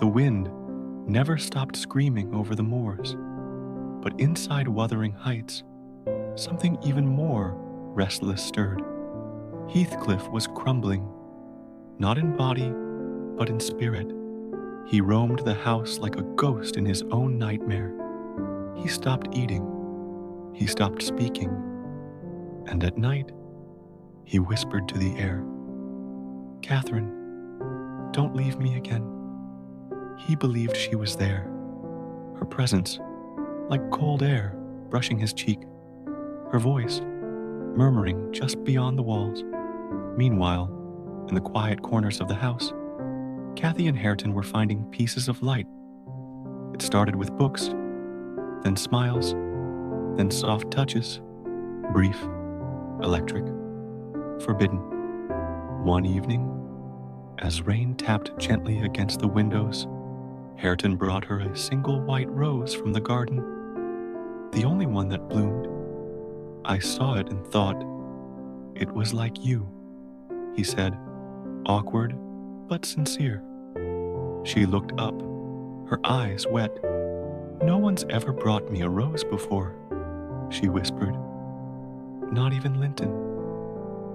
The wind never stopped screaming over the moors. But inside Wuthering Heights, something even more restless stirred. Heathcliff was crumbling, not in body, but in spirit. He roamed the house like a ghost in his own nightmare. He stopped eating. He stopped speaking. And at night, he whispered to the air, "Catherine, don't leave me again." He believed she was there, her presence, like cold air brushing his cheek, her voice murmuring just beyond the walls. Meanwhile, in the quiet corners of the house, Cathy and Hareton were finding pieces of light. It started with books, then smiles, then soft touches, brief, electric, forbidden. One evening, as rain tapped gently against the windows, Hareton brought her a single white rose from the garden, the only one that bloomed. "I saw it and thought, it was like you," he said, awkward but sincere. She looked up, her eyes wet. "No one's ever brought me a rose before," she whispered. "Not even Linton,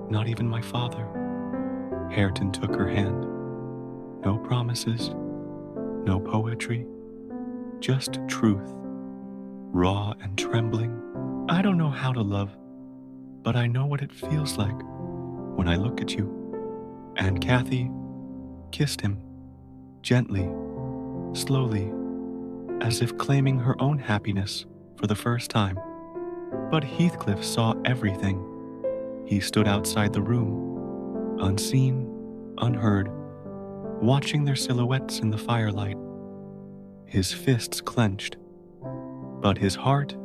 not even my father." Hareton took her hand. No promises, no poetry, just truth, raw and trembling. "I don't know how to love, but I know what it feels like when I look at you." And Cathy kissed him, gently, slowly, as if claiming her own happiness for the first time. But Heathcliff saw everything. He stood outside the room, unseen, unheard, watching their silhouettes in the firelight. His fists clenched, but his heart,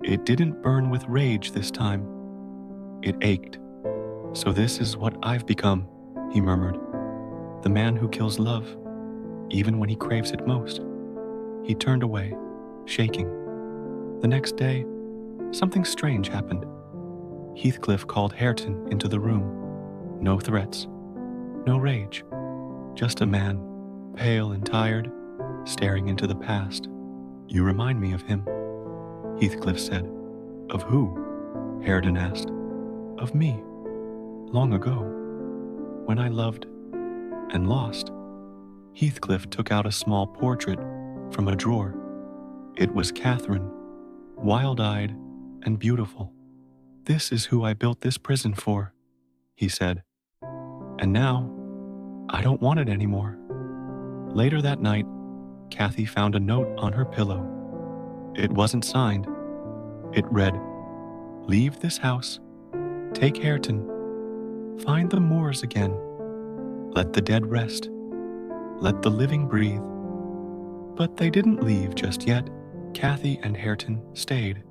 it didn't burn with rage this time. It ached. "So this is what I've become," he murmured. "The man who kills love, even when he craves it most." He turned away, shaking. The next day, something strange happened. Heathcliff called Hareton into the room. No threats, no rage, just a man, pale and tired, staring into the past. "You remind me of him," Heathcliff said. "Of who?" Hareton asked. "Of me, long ago, when I loved and lost." Heathcliff took out a small portrait from a drawer. It was Catherine, wild-eyed and beautiful. "This is who I built this prison for," he said. "And now, I don't want it anymore." Later that night, Cathy found a note on her pillow. It wasn't signed. It read, "Leave this house. Take Hareton. Find the moors again. Let the dead rest. Let the living breathe." But they didn't leave just yet. Cathy and Hareton stayed,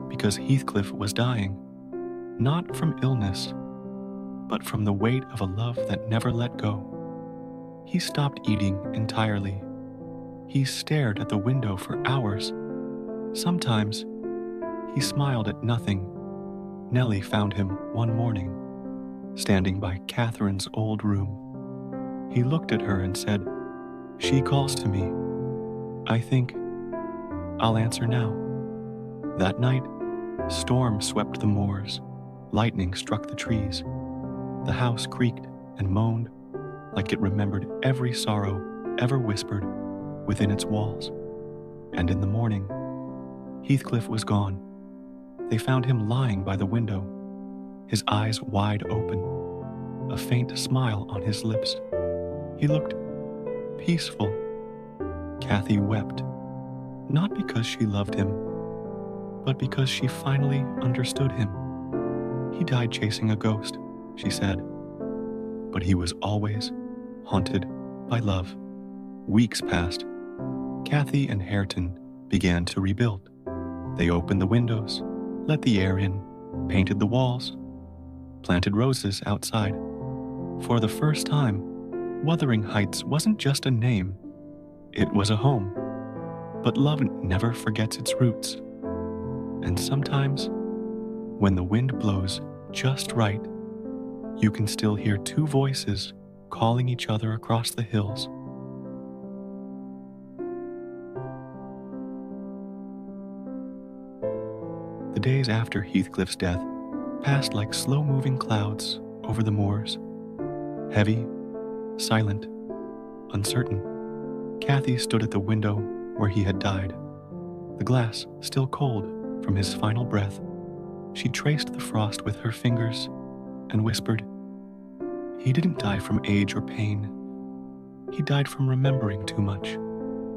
because Heathcliff was dying, not from illness, but from the weight of a love that never let go. He stopped eating entirely. He stared at the window for hours. Sometimes, he smiled at nothing. Nellie found him one morning, standing by Catherine's old room. He looked at her and said, "She calls to me. I think I'll answer now." That night, storm swept the moors. Lightning struck the trees. The house creaked and moaned like it remembered every sorrow ever whispered within its walls. And in the morning, Heathcliff was gone. They found him lying by the window, his eyes wide open, a faint smile on his lips. He looked peaceful. Cathy wept, not because she loved him, but because she finally understood him. "He died chasing a ghost," she said, "but he was always haunted by love." Weeks passed. Cathy and Hareton began to rebuild. They opened the windows, let the air in, painted the walls, planted roses outside. For the first time, Wuthering Heights wasn't just a name, it was a home. But love never forgets its roots. And sometimes, when the wind blows just right, you can still hear two voices calling each other across the hills. The days after Heathcliff's death passed like slow-moving clouds over the moors. Heavy, silent, uncertain, Cathy stood at the window where he had died. The glass still cold from his final breath, she traced the frost with her fingers and whispered, "He didn't die from age or pain. He died from remembering too much."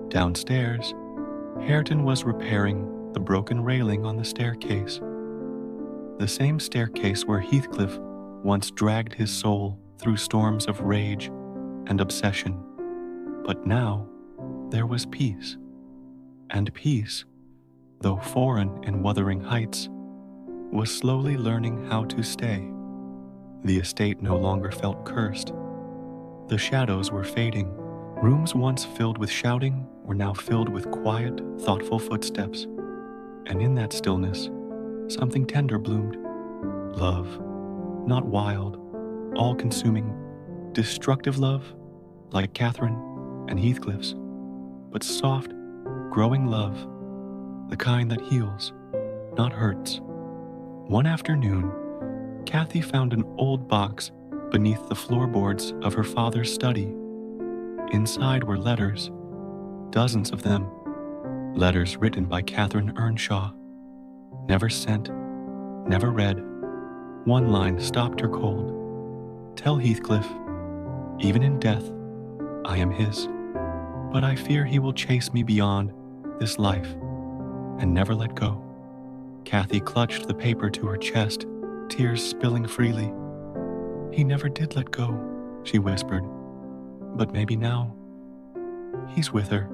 Downstairs, Hareton was repairing the broken railing on the staircase. The same staircase where Heathcliff once dragged his soul through storms of rage and obsession. But now there was peace. And peace, though foreign in Wuthering Heights, was slowly learning how to stay. The estate no longer felt cursed. The shadows were fading. Rooms once filled with shouting were now filled with quiet, thoughtful footsteps. And in that stillness, something tender bloomed. Love, not wild, all-consuming, destructive love like Catherine and Heathcliff's, but soft, growing love, the kind that heals, not hurts. One afternoon, Cathy found an old box beneath the floorboards of her father's study. Inside were letters, dozens of them, letters written by Catherine Earnshaw. Never sent, never read. One line stopped her cold. "Tell Heathcliff, even in death, I am his, but I fear he will chase me beyond this life and never let go." Cathy clutched the paper to her chest, tears spilling freely. "He never did let go," she whispered, "but maybe now he's with her."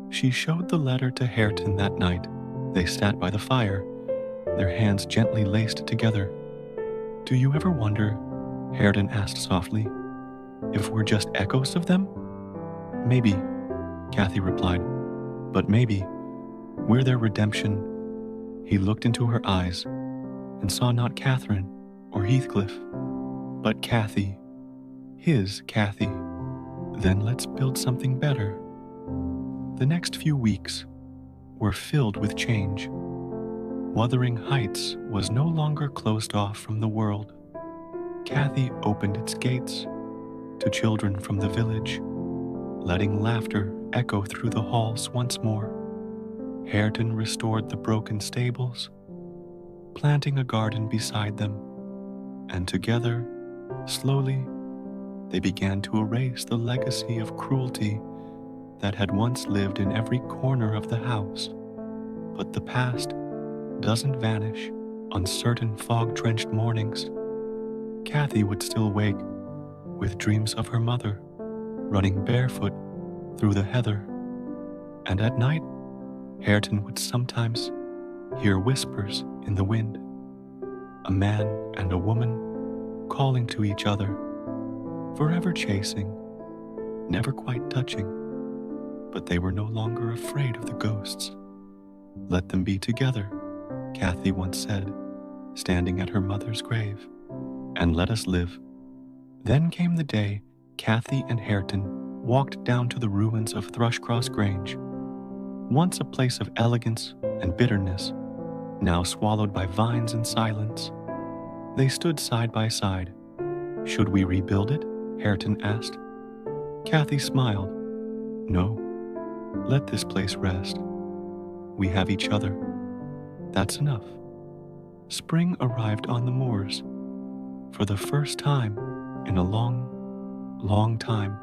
She showed the letter to Hareton that night. They sat by the fire, their hands gently laced together. "Do you ever wonder," Hareton asked softly, "if we're just echoes of them?" "Maybe," Cathy replied, "but maybe we're their redemption." He looked into her eyes and saw not Catherine or Heathcliff, but Cathy, his Cathy. "Then let's build something better." The next few weeks were filled with change. Wuthering Heights was no longer closed off from the world. Cathy opened its gates to children from the village, letting laughter echo through the halls once more. Hareton restored the broken stables, planting a garden beside them, and together, slowly, they began to erase the legacy of cruelty that had once lived in every corner of the house. But the past doesn't vanish on certain fog-drenched mornings. Cathy would still wake with dreams of her mother running barefoot through the heather. And at night, Hareton would sometimes hear whispers in the wind, a man and a woman calling to each other, forever chasing, never quite touching, but they were no longer afraid of the ghosts. "Let them be together," Cathy once said, standing at her mother's grave, "and let us live." Then came the day Cathy and Hareton walked down to the ruins of Thrushcross Grange, once a place of elegance and bitterness, now swallowed by vines and silence. They stood side by side. "Should we rebuild it?" Hareton asked. Cathy smiled. "No, let this place rest. We have each other. That's enough." Spring arrived on the moors, for the first time in a long, long time,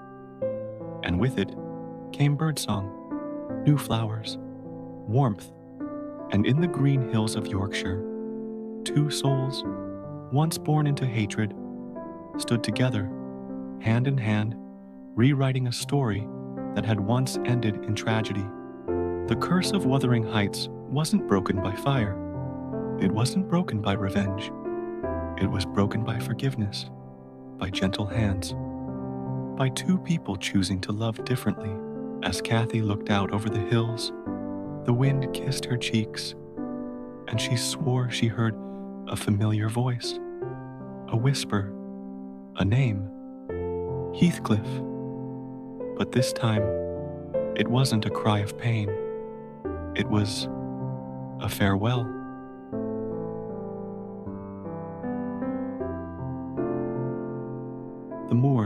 and with it came birdsong, new flowers, warmth, and in the green hills of Yorkshire, two souls, once born into hatred, stood together, hand in hand, rewriting a story that had once ended in tragedy. The curse of Wuthering Heights wasn't broken by fire. It wasn't broken by revenge. It was broken by forgiveness, by gentle hands, by two people choosing to love differently. As Cathy looked out over the hills, the wind kissed her cheeks, and she swore she heard a familiar voice, a whisper, a name, Heathcliff. But this time, it wasn't a cry of pain. It was a farewell,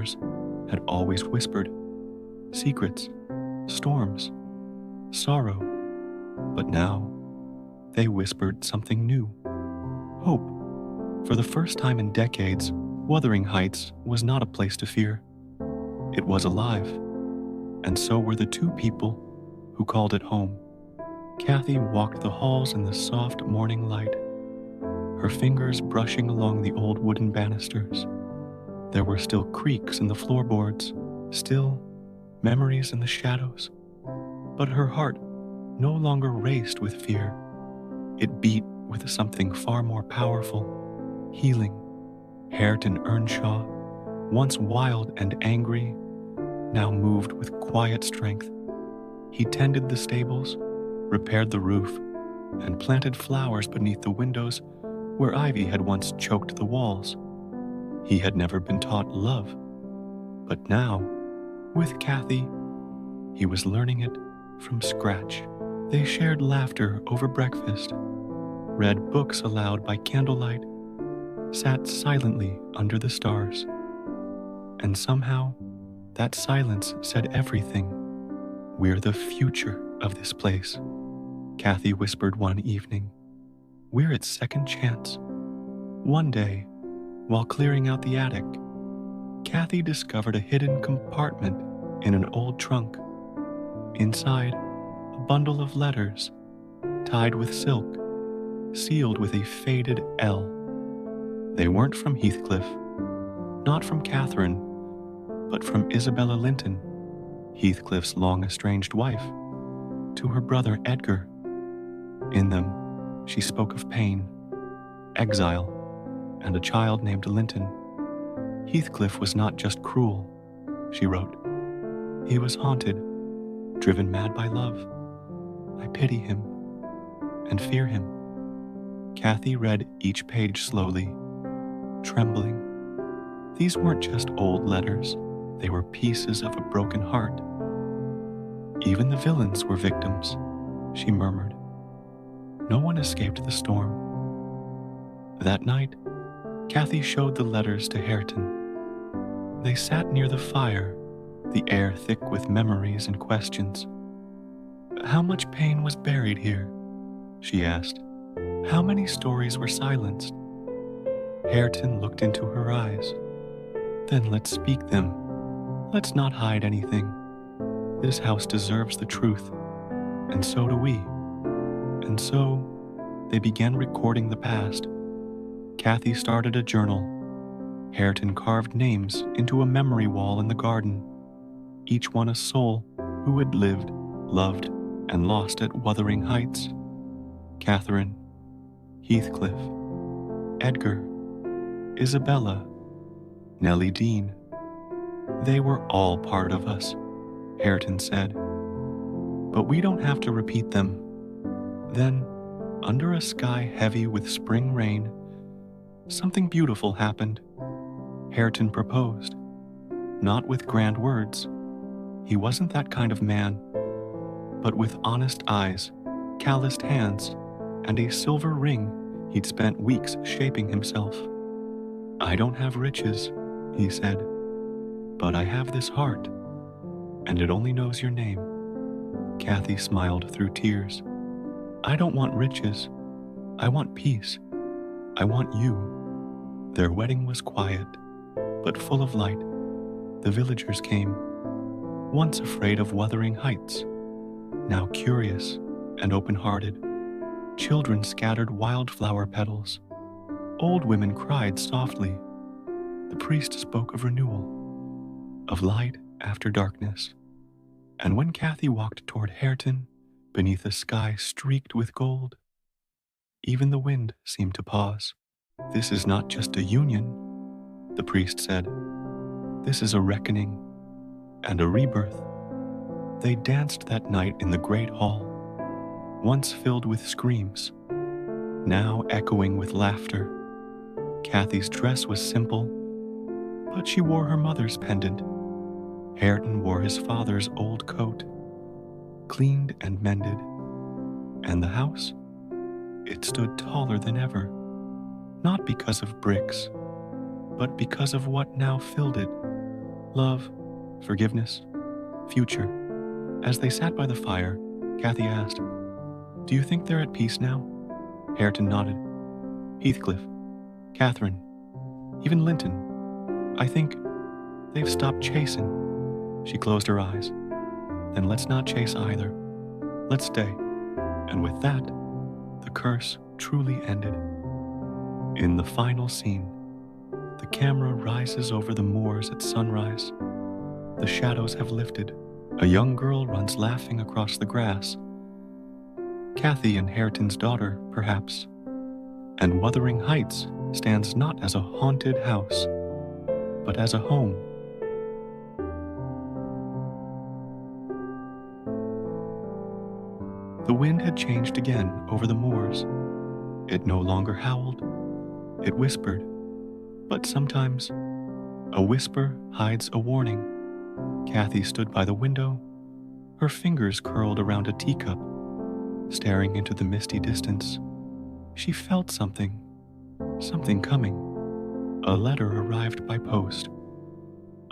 stars had always whispered secrets, storms, sorrow, but now they whispered something new, hope. For the first time in decades, Wuthering Heights was not a place to fear. It was alive, and so were the two people who called it home. Kathy walked the halls in the soft morning light, her fingers brushing along the old wooden banisters. There were still creaks in the floorboards, still memories in the shadows. But her heart no longer raced with fear. It beat with something far more powerful, healing. Hareton Earnshaw, once wild and angry, now moved with quiet strength. He tended the stables, repaired the roof, and planted flowers beneath the windows where ivy had once choked the walls. He had never been taught love, but now, with Kathy, he was learning it from scratch. They shared laughter over breakfast, read books aloud by candlelight, sat silently under the stars. And somehow, that silence said everything. "We're the future of this place," Kathy whispered one evening. "We're its second chance." One day, while clearing out the attic, Kathy discovered a hidden compartment in an old trunk. Inside, a bundle of letters, tied with silk, sealed with a faded L. They weren't from Heathcliff, not from Catherine, but from Isabella Linton, Heathcliff's long-estranged wife, to her brother Edgar. In them, she spoke of pain, exile, and a child named Linton. Heathcliff was not just cruel, she wrote. He was haunted, driven mad by love. I pity him and fear him. Kathy read each page slowly, trembling. These weren't just old letters, they were pieces of a broken heart. Even the villains were victims, she murmured. No one escaped the storm. That night, Kathy showed the letters to Hareton. They sat near the fire, the air thick with memories and questions. How much pain was buried here? She asked. How many stories were silenced? Hareton looked into her eyes. Then let's speak them. Let's not hide anything. This house deserves the truth, and so do we. And so, they began recording the past. Kathy started a journal. Hareton carved names into a memory wall in the garden, each one a soul who had lived, loved, and lost at Wuthering Heights. Catherine, Heathcliff, Edgar, Isabella, Nellie Dean. They were all part of us, Hareton said. But we don't have to repeat them. Then, under a sky heavy with spring rain, something beautiful happened. Hareton proposed, not with grand words. He wasn't that kind of man, but with honest eyes, calloused hands, and a silver ring he'd spent weeks shaping himself. I don't have riches, he said, but I have this heart, and it only knows your name. Kathy smiled through tears. I don't want riches. I want peace. I want you. Their wedding was quiet, but full of light. The villagers came, once afraid of Wuthering Heights, now curious and open-hearted. Children scattered wildflower petals. Old women cried softly. The priest spoke of renewal, of light after darkness. And when Kathy walked toward Hareton, beneath a sky streaked with gold, even the wind seemed to pause. This is not just a union, the priest said. This is a reckoning and a rebirth. They danced that night in the great hall, once filled with screams, now echoing with laughter. Kathy's dress was simple, but she wore her mother's pendant. Hareton wore his father's old coat, cleaned and mended. And the house? It stood taller than ever, not because of bricks, but because of what now filled it, Love, forgiveness, future. As they sat by the fire, Kathy asked, "Do you think they're at peace now?" Hareton nodded. "Heathcliff, Catherine, even Linton. I think they've stopped chasing." She closed her eyes. "Then let's not chase either. Let's stay." And with that, the curse truly ended. In the final scene, the camera rises over the moors at sunrise. The shadows have lifted. A young girl runs laughing across the grass. Kathy and Hareton's daughter, perhaps. And Wuthering Heights stands not as a haunted house, but as a home. The wind had changed again over the moors. It no longer howled. It whispered. But sometimes, a whisper hides a warning. Kathy stood by the window, her fingers curled around a teacup, staring into the misty distance. She felt something coming. A letter arrived by post.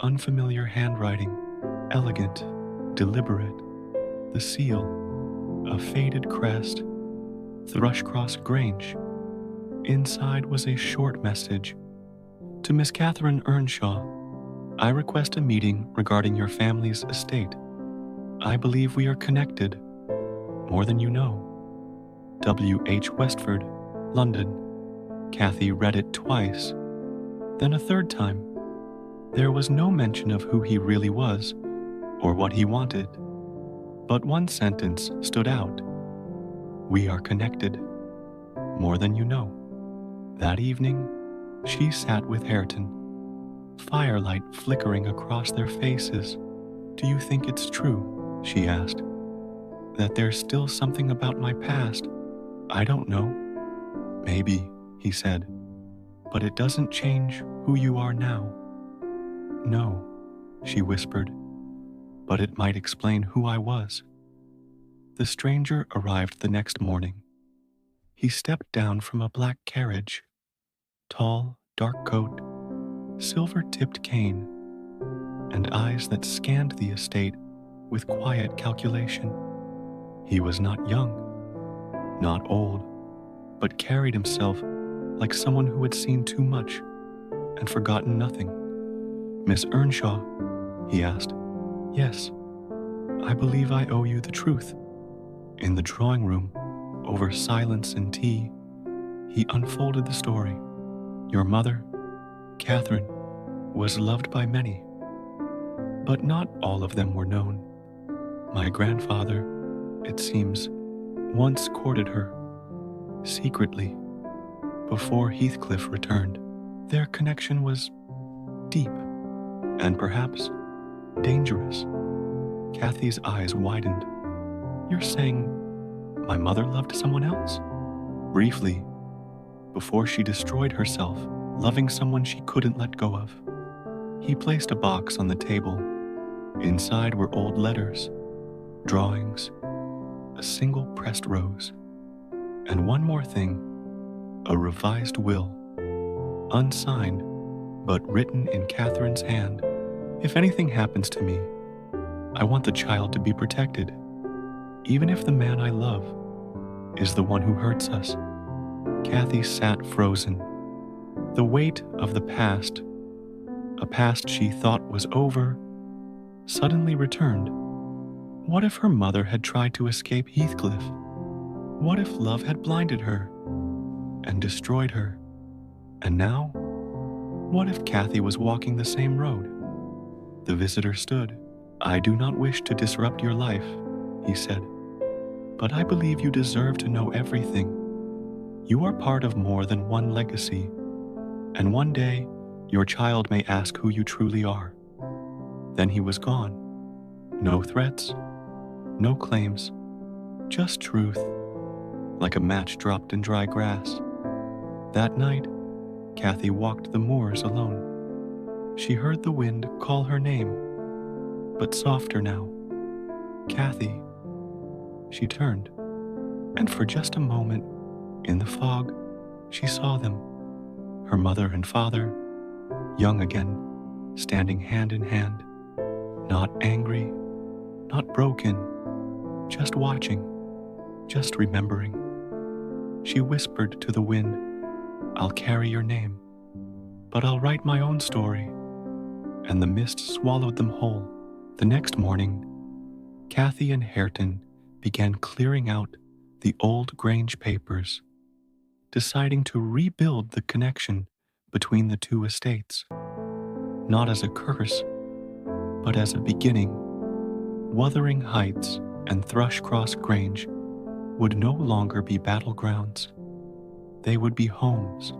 Unfamiliar handwriting, elegant, deliberate. The seal, a faded crest, Thrushcross Grange. Inside was a short message. To Miss Catherine Earnshaw, I request a meeting regarding your family's estate. I believe we are connected, more than you know. W.H. Westford, London. Kathy read it twice, then a third time. There was no mention of who he really was, or what he wanted. But one sentence stood out. We are connected, more than you know. That evening, she sat with Hareton, firelight flickering across their faces. Do you think it's true, she asked, that there's still something about my past? I don't know. Maybe, he said, but it doesn't change who you are now. No, she whispered, but it might explain who I was. The stranger arrived the next morning. He stepped down from a black carriage, tall, dark coat, silver-tipped cane, and eyes that scanned the estate with quiet calculation. He was not young, not old, but carried himself like someone who had seen too much and forgotten nothing. Miss Earnshaw, he asked. Yes, I believe I owe you the truth. In the drawing room, over silence and tea, he unfolded the story. Your mother, Catherine, was loved by many, but not all of them were known. My grandfather, it seems, once courted her, secretly, before Heathcliff returned. Their connection was deep and perhaps dangerous. Kathy's eyes widened. You're saying my mother loved someone else? Briefly, before she destroyed herself, loving someone she couldn't let go of. He placed a box on the table. Inside were old letters, drawings, a single pressed rose, and one more thing, a revised will, unsigned, but written in Catherine's hand. If anything happens to me, I want the child to be protected, even if the man I love is the one who hurts us. Kathy sat frozen. The weight of the past, a past she thought was over, suddenly returned. What if her mother had tried to escape Heathcliff? What if love had blinded her and destroyed her? And now, what if Kathy was walking the same road? The visitor stood. I do not wish to disrupt your life, he said, but I believe you deserve to know everything. You are part of more than one legacy, and one day your child may ask who you truly are. Then he was gone. No threats, no claims, just truth, like a match dropped in dry grass. That night, Kathy walked the moors alone. She heard the wind call her name, but softer now. Kathy. She turned, and for just a moment, in the fog, she saw them, her mother and father, young again, standing hand in hand, not angry, not broken, just watching, just remembering. She whispered to the wind, "I'll carry your name, but I'll write my own story." And the mist swallowed them whole. The next morning, Kathy and Hareton began clearing out the old Grange papers, deciding to rebuild the connection between the two estates, not as a curse, but as a beginning. Wuthering Heights and Thrushcross Grange would no longer be battlegrounds. They would be homes,